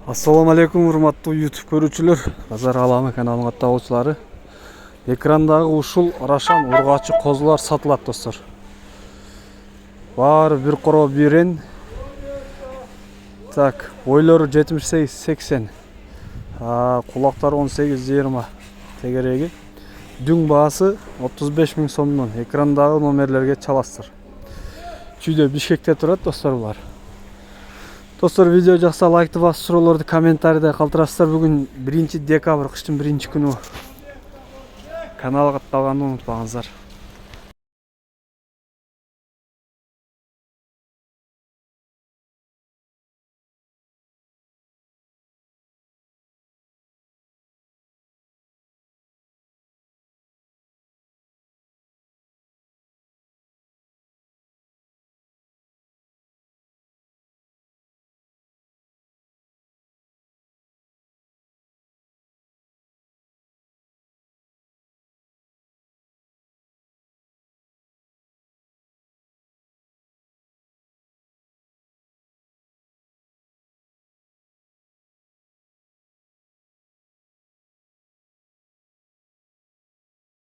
Assalamu alaikum урматтуу YouTube көрүүчүлөр, Базар Аламы каналынын каттагуучулары. Экрандагы ушул Рашан ургачы козулар сатылат, достор. Баары бир короо бирен. Так, бойлору 78-80. Кулактары 18-20. Тегереги. Дүң баасы 35 000 сомдон. Экрандагы номерлерге чаласыздар. Чүйдө Бишкекте турат, достор булар. Достор, видео жақса лайкты басып, суроолорду комментарийде калтырасыздар. Бүгүн 1 декабрь, кыштын 1 күнү. Каналга катталганды унутпаңыздар.